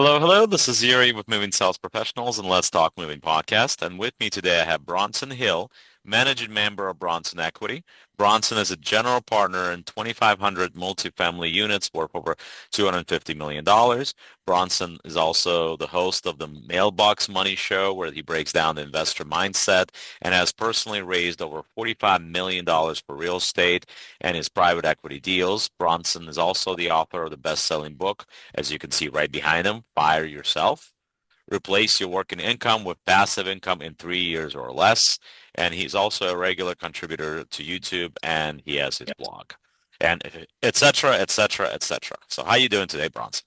Hello, hello. This is Yuri with Moving Sales Professionals and Let's Talk Moving Podcast. And with me today, I have Bronson Hill, managing member of Bronson Equity. Bronson is a general partner in 2,500 multifamily units worth over $250 million. Bronson is also the host of the Mailbox Money Show, where he breaks down the investor mindset and has personally raised over $45 million for real estate and his private equity deals. Bronson is also the author of the best-selling book, as you can see right behind him, Fire Yourself. Replace your working income with passive income in 3 years or less. And he's also a regular contributor to YouTube, and he has his blog, and et cetera, et cetera, et cetera. So how you doing today, Bronson?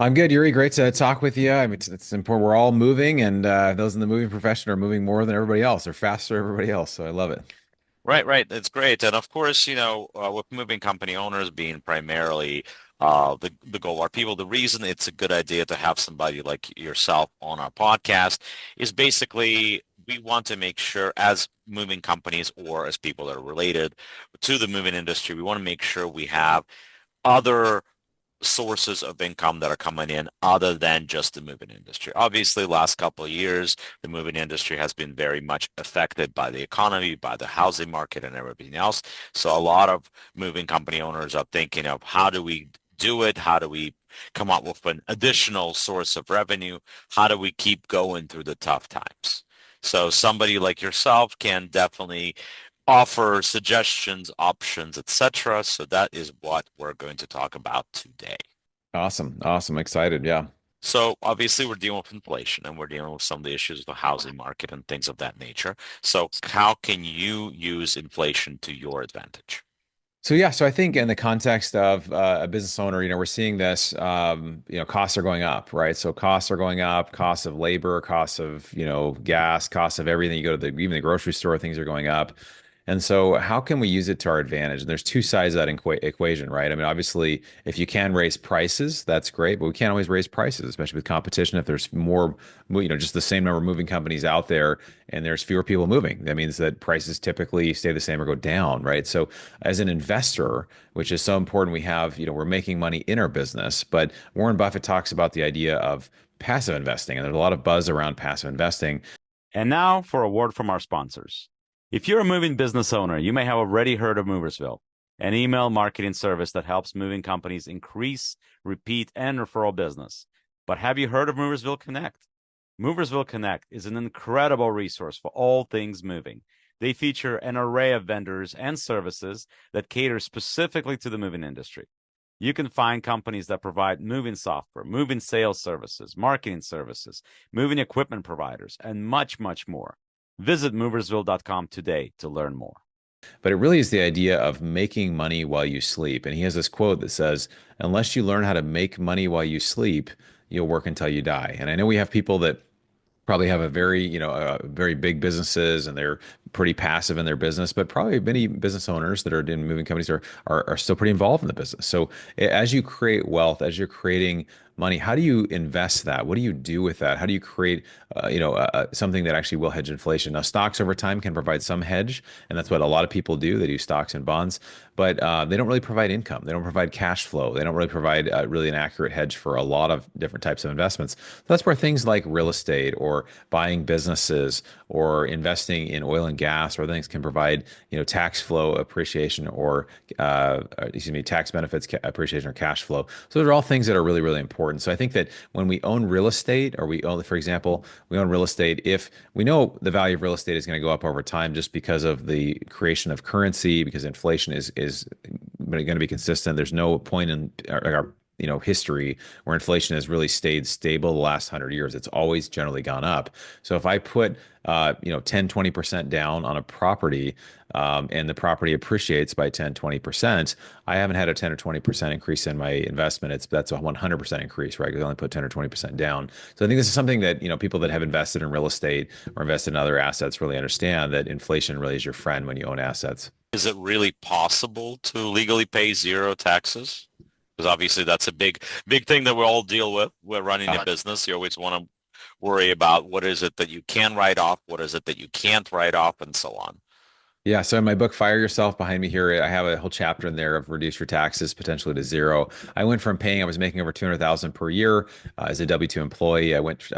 I'm good, Yuri. Great to talk with you. I mean, it's important. We're all moving, and those in the moving profession are moving more than everybody else. They're faster than everybody else. So I love it. Right, right. It's great. And of course, with moving company owners being primarily the goal are people, the reason it's a good idea to have somebody like yourself on our podcast is basically we want to make sure as moving companies or as people that are related to the moving industry, we want to make sure we have other sources of income that are coming in other than just the moving industry. Obviously, last couple of years, the moving industry has been very much affected by the economy, by the housing market and everything else. So a lot of moving company owners are thinking of how do we do it? How do we come up with an additional source of revenue? How do we keep going through the tough times? So somebody like yourself can definitely offer suggestions, options, etc. So that is what we're going to talk about today. Awesome, awesome, excited. Yeah. So obviously we're dealing with inflation and we're dealing with some of the issues of the housing market and things of that nature. So how can you use inflation to your advantage? So yeah, so I think in the context of a business owner, we're seeing this. Costs are going up, right? So costs are going up, costs of labor, costs of gas, costs of everything. You go to even the grocery store, things are going up. And so, how can we use it to our advantage? And there's two sides of that equation, right? I mean, obviously, if you can raise prices, that's great, but we can't always raise prices, especially with competition. If there's more, just the same number of moving companies out there and there's fewer people moving, that means that prices typically stay the same or go down, right? So, as an investor, which is so important, we're making money in our business, but Warren Buffett talks about the idea of passive investing, and there's a lot of buzz around passive investing. And now for a word from our sponsors. If you're a moving business owner, you may have already heard of Moversville, an email marketing service that helps moving companies increase, repeat, and referral business. But have you heard of Moversville Connect? Moversville Connect is an incredible resource for all things moving. They feature an array of vendors and services that cater specifically to the moving industry. You can find companies that provide moving software, moving sales services, marketing services, moving equipment providers, and much, much more. Visit moversville.com today to learn more. But it really is the idea of making money while you sleep. And he has this quote that says, unless you learn how to make money while you sleep, you'll work until you die. And I know we have people that probably have very big businesses and they're pretty passive in their business, but probably many business owners that are in moving companies are still pretty involved in the business. So as you create wealth, as you're creating money, how do you invest that? What do you do with that? How do you create, something that actually will hedge inflation? Now, stocks over time can provide some hedge, and that's what a lot of people do. They do stocks and bonds, but they don't really provide income. They don't provide cash flow. They don't really provide really an accurate hedge for a lot of different types of investments. So that's where things like real estate or buying businesses or investing in oil and gas or things can provide, tax flow appreciation or, tax benefits appreciation or cash flow. So those are all things that are really, really important. So I think that when we own real estate or for example, we own real estate, if we know the value of real estate is going to go up over time just because of the creation of currency, because inflation is going to be consistent. There's no point in our history where inflation has really stayed stable the last 100 years. It's always generally gone up. So if I put 10, 20% down on a property, and the property appreciates by 10, 20%, I haven't had a 10 or 20% increase in my investment. That's a 100% increase, right? Because I only put 10 or 20% down. So I think this is something that, people that have invested in real estate or invested in other assets really understand that inflation really is your friend when you own assets. Is it really possible to legally pay zero taxes? Because obviously that's a big thing that we all deal with. We're running a business. You always want to worry about what is it that you can write off, what is it that you can't write off, and so on. Yeah, so in my book, Fire Yourself, behind me here, I have a whole chapter in there of reduce your taxes potentially to zero. I went from paying, I was making over 200,000 per year as a W-2 employee. I went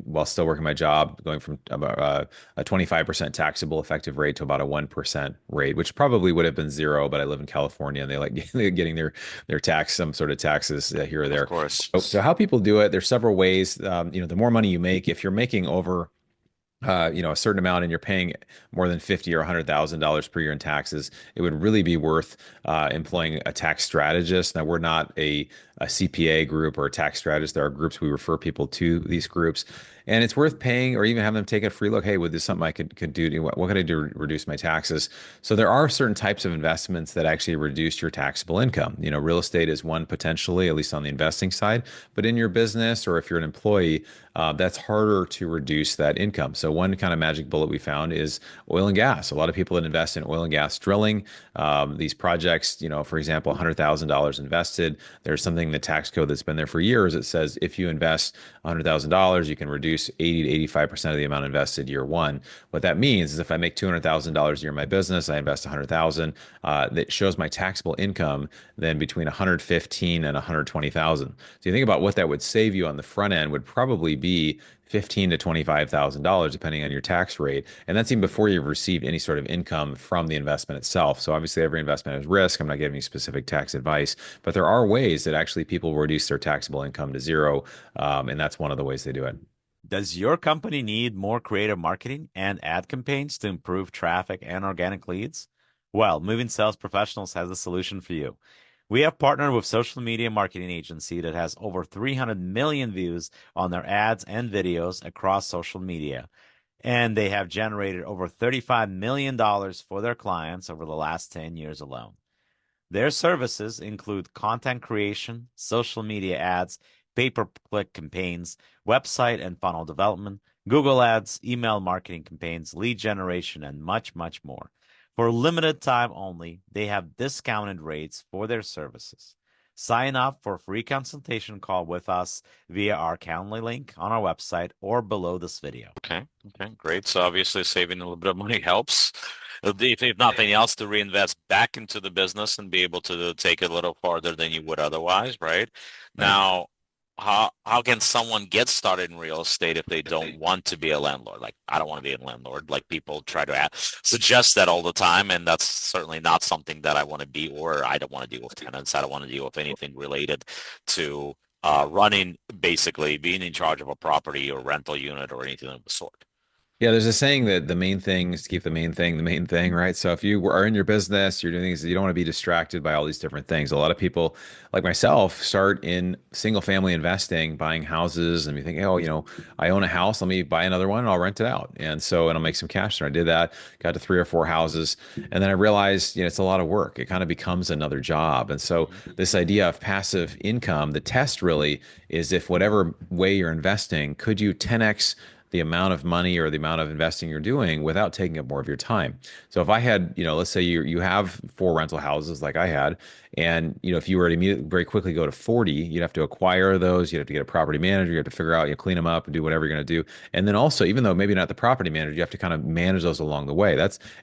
while still working my job, going from about a 25% taxable effective rate to about a 1% rate, which probably would have been zero, but I live in California and they like getting their tax, some sort of taxes here or Of there. course. So how people do it, there's several ways. The more money you make, if you're making over a certain amount and you're paying more than 50 or $100,000 per year in taxes, it would really be worth employing a tax strategist. Now, we're not a CPA group or a tax strategist. There are groups we refer people to these groups, and it's worth paying or even having them take a free look. Hey, would this something I could do? What could I do to reduce my taxes? So there are certain types of investments that actually reduce your taxable income. Real estate is one potentially, at least on the investing side, but in your business or if you're an employee, that's harder to reduce that income. So one kind of magic bullet we found is oil and gas. A lot of people that invest in oil and gas drilling, these projects, for example, $100,000 invested. There's something in the tax code that's been there for years. It says if you invest $100,000, you can reduce 80 to 85% of the amount invested year one. What that means is if I make $200,000 a year in my business, I invest 100,000, that shows my taxable income then between 115 and 120,000. So you think about what that would save you on the front end would probably be $15,000 to $25,000, depending on your tax rate. And that's even before you've received any sort of income from the investment itself. So obviously, every investment has risk. I'm not giving you specific tax advice, but there are ways that actually people reduce their taxable income to zero. And that's one of the ways they do it. Does your company need more creative marketing and ad campaigns to improve traffic and organic leads? Well, Moving Sales Professionals has a solution for you. We have partnered with social media marketing agency that has over 300 million views on their ads and videos across social media, and they have generated over $35 million for their clients over the last 10 years alone. Their services include content creation, social media ads, pay-per-click campaigns, website and funnel development, Google Ads, email marketing campaigns, lead generation, and much, much more. For limited time only, they have discounted rates for their services. Sign up for a free consultation call with us via our Calendly link on our website or below this video. Okay. Okay. Great. So obviously saving a little bit of money helps. If nothing else, to reinvest back into the business and be able to take it a little farther than you would otherwise, right? Right. Now, how can someone get started in real estate if they don't want to be a landlord? Like, I don't want to be a landlord. Like people try to suggest that all the time, and that's certainly not something that I want to be, or I don't want to deal with tenants. I don't want to deal with anything related to running, basically being in charge of a property or rental unit or anything of the sort. Yeah, there's a saying that the main thing is to keep the main thing, right? So if you are in your business, you're doing things, you don't want to be distracted by all these different things. A lot of people, like myself, start in single family investing, buying houses, and you think, oh, I own a house, let me buy another one and I'll rent it out. And I'll make some cash. And I did that, got to 3 or 4 houses. And then I realized, it's a lot of work. It kind of becomes another job. And so Mhm. this idea of passive income, the test really is if whatever way you're investing, could you 10x the amount of money or the amount of investing you're doing without taking up more of your time. So if I had, let's say you have 4 rental houses like I had, and if you were to immediately very quickly go to 40, you'd have to acquire those, you'd have to get a property manager, you have to figure out, clean them up and do whatever you're going to do. And then also, even though maybe not the property manager, you have to kind of manage those along the way.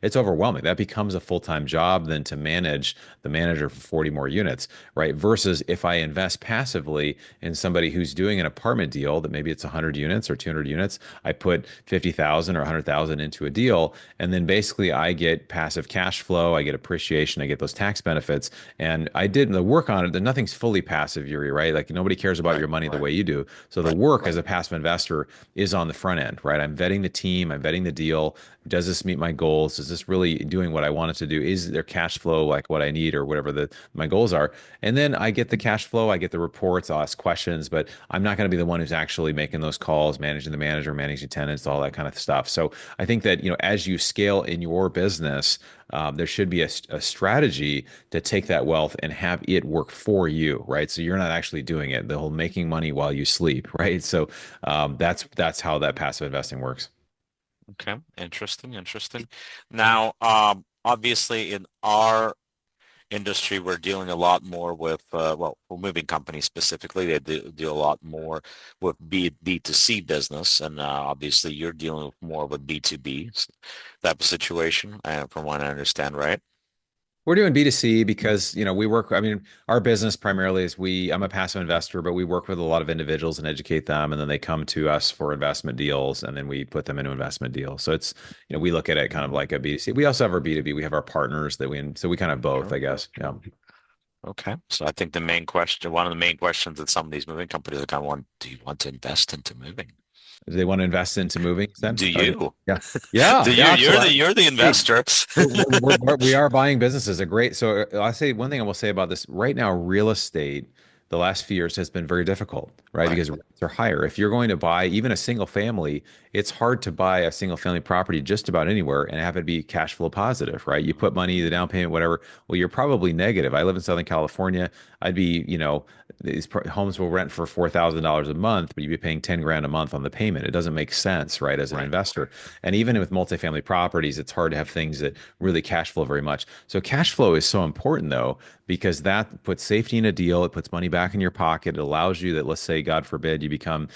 It's overwhelming. That becomes a full-time job then to manage the manager for 40 more units, right? Versus if I invest passively in somebody who's doing an apartment deal that maybe it's 100 units or 200 units, I put 50,000 or 100,000 into a deal, and then basically I get passive cash flow, I get appreciation, I get those tax benefits, and I did the work on it. That nothing's fully passive, Yuri, right? Like nobody cares about Right, your money the right, way you do. So the right. work as a passive investor is on the front end, right? I'm vetting the team, I'm vetting the deal. Does this meet my goals? Is this really doing what I want it to do? Is there cash flow like what I need or whatever my goals are? And then I get the cash flow, I get the reports, I'll ask questions, but I'm not going to be the one who's actually making those calls, managing the manager, managing tenants, all that kind of stuff. So I think that, as you scale in your business, there should be a strategy to take that wealth and have it work for you, right? So you're not actually doing it. The whole making money while you sleep, right? So that's how that passive investing works. Okay, interesting, interesting. Now, obviously, in our industry, we're dealing a lot more with, well, for moving companies specifically, they do a lot more with B2C business. And obviously you're dealing with more of a B2B type of situation, from what I understand, right? We're doing B2C because, we work, I mean, our business primarily is I'm a passive investor, but we work with a lot of individuals and educate them, and then they come to us for investment deals, and then we put them into investment deals. So it's, we look at it kind of like a B2C. We also have our B2B. We have our partners so we kind of both, Sure. I guess. Yeah. Okay. So I think one of the main questions that some of these moving companies are kind of want, do you want to invest into moving? Do they want to invest into moving then? Do you? Yeah. Yeah. Do Yeah. you're the Absolutely. you're the Hey, investor. we are buying businesses. A great. So I say one thing I will say about this right now, real estate, the last few years has been very difficult, right? Right. Because rates are higher. If you're going to buy even a single family, it's hard to buy a single family property just about anywhere and have it be cash flow positive, right? You put money, the down payment, whatever. Well, you're probably negative. I live in Southern California. I'd be, homes will rent for $4,000 a month, but you'd be paying 10 grand a month on the payment. It doesn't make sense, right, as an Right. investor. And even with multifamily properties, it's hard to have things that really cash flow very much. So cash flow is so important though, because that puts safety in a deal. It puts money back in your pocket. It allows you that, let's say, God forbid, you become,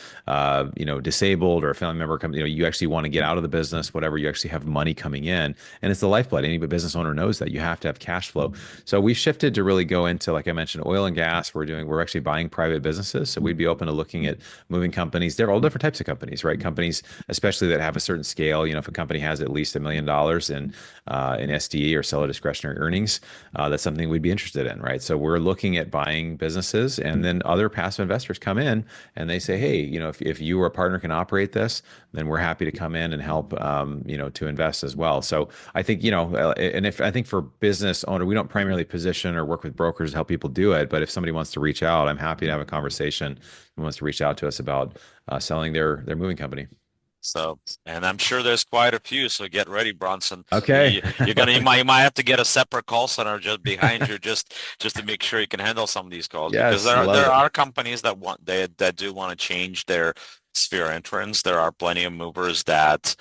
disabled or a family member comes, you actually want to get out of the business, whatever, you actually have money coming in. And it's the lifeblood. Any business owner knows that you have to have cash flow. So we shifted to really go into, like I mentioned, oil and gas. We're actually buying private businesses. So we'd be open to looking at moving companies. They're all different types of companies, right? Companies, especially that have a certain scale. If a company has at least $1 million in SDE or seller discretionary earnings, that's something we'd be interested in, right? So we're looking at buying businesses, and then other passive investors come in and they say, hey, if you or a partner can operate this, then we're happy to come in and help, to invest as well. So I think, and if I think for business owner, we don't primarily position or work with brokers to help people do it, but if somebody wants to reach out, I'm happy to have a conversation and wants to reach out to us about selling their moving company. So, and I'm sure there's quite a few. So get ready, Bronson. Okay. You might have to get a separate call center just behind you, just to make sure you can handle some of these calls, because Yes, there are love there it. are companies that do want to change their sphere entrance. There are plenty of movers that,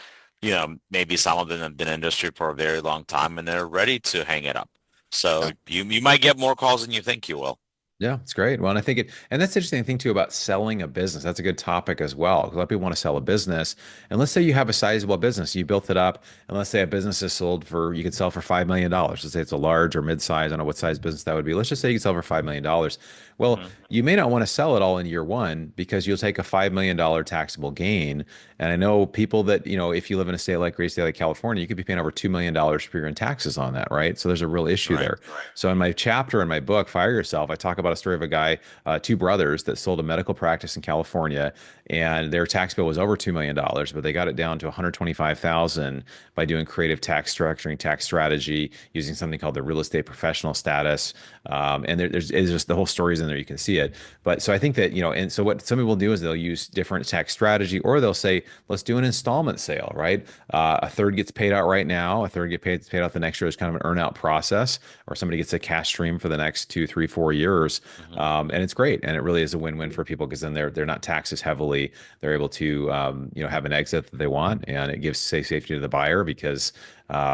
maybe some of them have been in industry for a very long time and they're ready to hang it up. So Yeah. you might get more calls than you think you will. Yeah, it's great. Well, and I think and that's the interesting thing too about selling a business. That's a good topic as well. 'Cause a lot of people want to sell a business. And let's say you have a sizable business, you built it up, and let's say a business is you could sell for $5 million. Let's say it's a large or mid-size. I don't know what size business that would be. Let's just say you could sell for $5 million. Well, Mhm. you may not want to sell it all in year one because you'll take a $5 million taxable gain. And I know people that, if you live in a state like great state like California, you could be paying over $2 million per year in taxes on that, right? So there's a real issue Right. there. So in my chapter in my book, Fire Yourself, I talk about a story of a guy, two brothers that sold a medical practice in California, and their tax bill was over $2 million, but they got it down to 125,000 by doing creative tax structuring, tax strategy, using something called the real estate professional status. And there's just the whole story's in there. You can see it. But so I think that, and so what some people do is they'll use different tax strategy, or they'll say, let's do an installment sale, right? A third gets paid out right now, a third paid out the next year. It's kind of an earn out process, or somebody gets a cash stream for the next 2, 3, 4 years. Mhm. And it's great. And it really is a win-win for people because then they're not taxed as heavily. They're able to, have an exit that they want, and it gives safety to the buyer because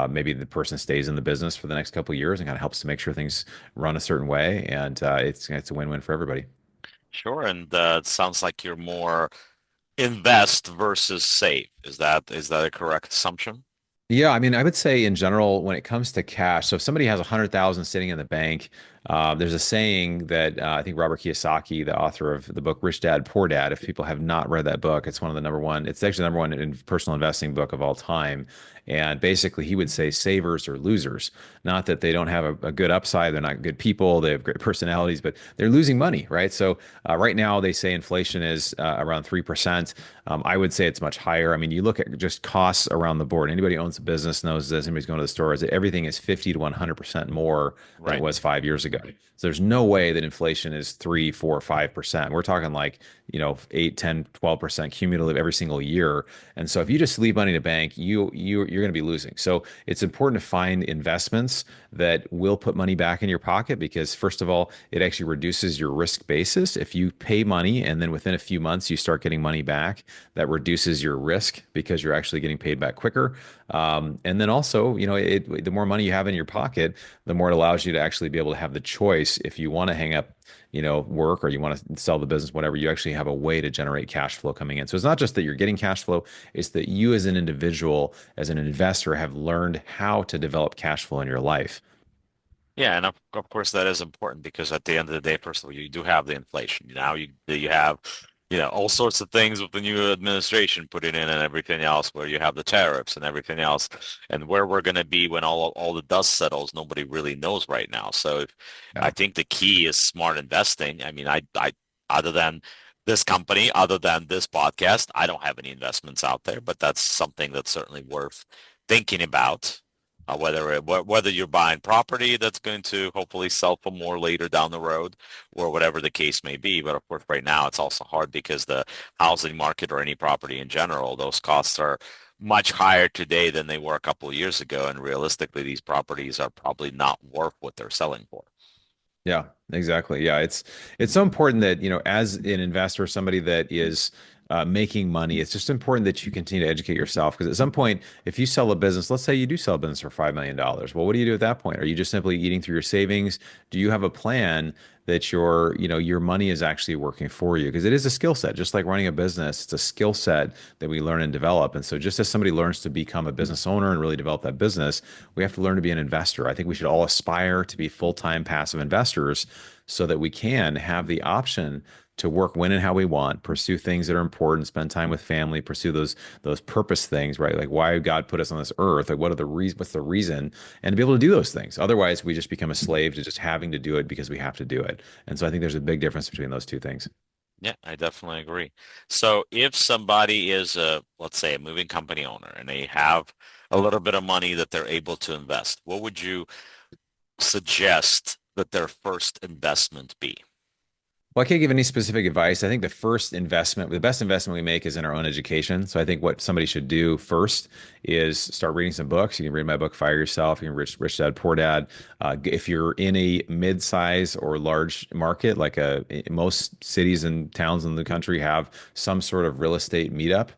maybe the person stays in the business for the next couple of years and kind of helps to make sure things run a certain way. And it's a win-win for everybody. Sure. And it sounds like you're more invest versus save. Is that a correct assumption? Yeah, I mean, I would say in general, when it comes to cash, so if somebody has 100,000 sitting in the bank, there's a saying that I think Robert Kiyosaki, the author of the book Rich Dad Poor Dad, if people have not read that book, it's one of the number one. It's actually the number one in personal investing book of all time. And basically, he would say savers are losers. Not that they don't have a good upside, they're not good people, they have great personalities, but they're losing money, right? So right now, they say inflation is around 3%. I would say it's much higher. I mean, you look at just costs around the board. Anybody who owns a business knows this. Anybody's going to the store, is that everything is 50 to 100% more than it Right. was 5 years ago. So there's no way that inflation is 3, 4, 5%. We're talking like, 8, 10, 12% cumulative every single year. And so if you just leave money in a bank, you're going to be losing. So it's important to find investments that will put money back in your pocket because first of all, it actually reduces your risk basis. If you pay money and then within a few months you start getting money back, that reduces your risk because you're actually getting paid back quicker. And then also, the more money you have in your pocket, the more it allows you to actually be able to have the choice if you want to hang up, work or you want to sell the business, whatever, you actually have a way to generate cash flow coming in. So it's not just that you're getting cash flow, it's that you as an individual, as an investor, have learned how to develop cash flow in your life. Yeah, and of course that is important because at the end of the day, first of all, you do have the inflation. Now you have, all sorts of things with the new administration putting in and everything else, where you have the tariffs and everything else, and where we're going to be when all the dust settles, nobody really knows right now. So I Yeah. think the key is smart investing. I mean, I other than this company, other than this podcast, I don't have any investments out there, but that's something that's certainly worth thinking about whether you're buying property that's going to hopefully sell for more later down the road, or whatever the case may be. But of course, right now it's also hard because the housing market or any property in general, those costs are much higher today than they were a couple of years ago. And realistically, these properties are probably not worth what they're selling for. Yeah, exactly. Yeah, it's so important that, as an investor, somebody that is making money, it's just important that you continue to educate yourself because at some point, if you sell a business, let's say you do sell a business for $5 million, well, what do you do at that point? Are you just simply eating through your savings? Do you have a plan that your money is actually working for you? Because it is a skill set, just like running a business. It's a skill set that we learn and develop. And so, just as somebody learns to become a business owner and really develop that business, we have to learn to be an investor. I think we should all aspire to be full-time passive investors so that we can have the option to work when and how we want, pursue things that are important, spend time with family, pursue those purpose things, right? Like why God put us on this earth, like what's the reason, and to be able to do those things. Otherwise, we just become a slave to just having to do it because we have to do it. And so I think there's a big difference between those two things. Yeah, I definitely agree. So if somebody is let's say a moving company owner and they have a little bit of money that they're able to invest, what would you suggest that their first investment be? Well, I can't give any specific advice. I think the best investment we make is in our own education. So I think what somebody should do first is start reading some books. You can read my book, Fire Yourself. You can Rich Dad, Poor Dad. If you're in a mid-size or large market, like most cities and towns in the country have some sort of real estate meetup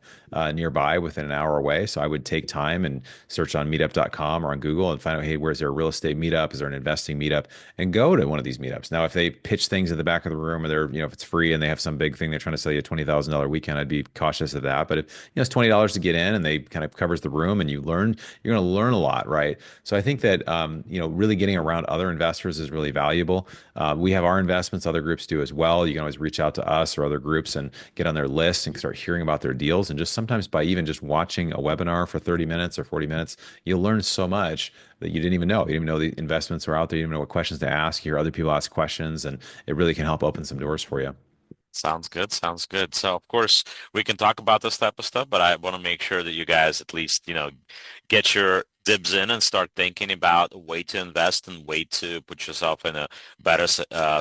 nearby within an hour away. So I would take time and search on meetup.com or on Google and find out, hey, where's there a real estate meetup? Is there an investing meetup? And go to one of these meetups. Now, if they pitch things at the back of the room or if it's free and they have some big thing they're trying to sell you a $20,000 weekend, I'd be cautious of that. But if, it's $20 to get in and they kind of covers the room and you're going to learn a lot, right? So I think that, really getting around other investors is really valuable. We have our investments, other groups do as well. You can always reach out to us or other groups and get on their list and start hearing about their deals. And just sometimes by even just watching a webinar for 30 minutes or 40 minutes, you'll learn so much that you didn't even know. You didn't even know the investments were out there. You didn't even know what questions to ask. You hear other people ask questions, and it really can help open some doors for you. Sounds good. Sounds good. So, of course, we can talk about this type of stuff, but I want to make sure that you guys at least, get your dibs in and start thinking about a way to invest and way to put yourself in a better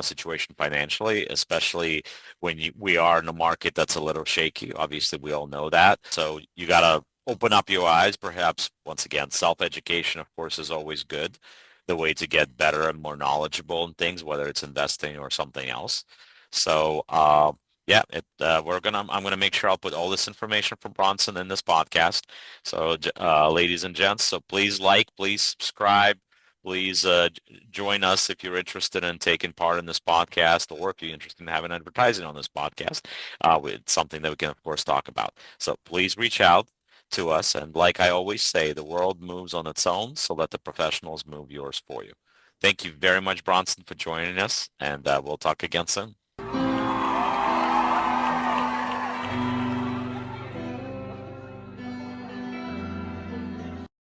situation financially, especially when we are in a market that's a little shaky. Obviously, we all know that. So you got to open up your eyes. Perhaps, once again, self-education, of course, is always good. The way to get better and more knowledgeable in things, whether it's investing or something else. So, yeah, I'm gonna make sure I'll put all this information from Bronson in this podcast. So, ladies and gents, so please subscribe, please join us if you're interested in taking part in this podcast, or if you're interested in having advertising on this podcast. It's something that we can, of course, talk about. So please reach out to us, and like I always say, the world moves on its own, so let the professionals move yours for you. Thank you very much, Bronson, for joining us, and we'll talk again soon.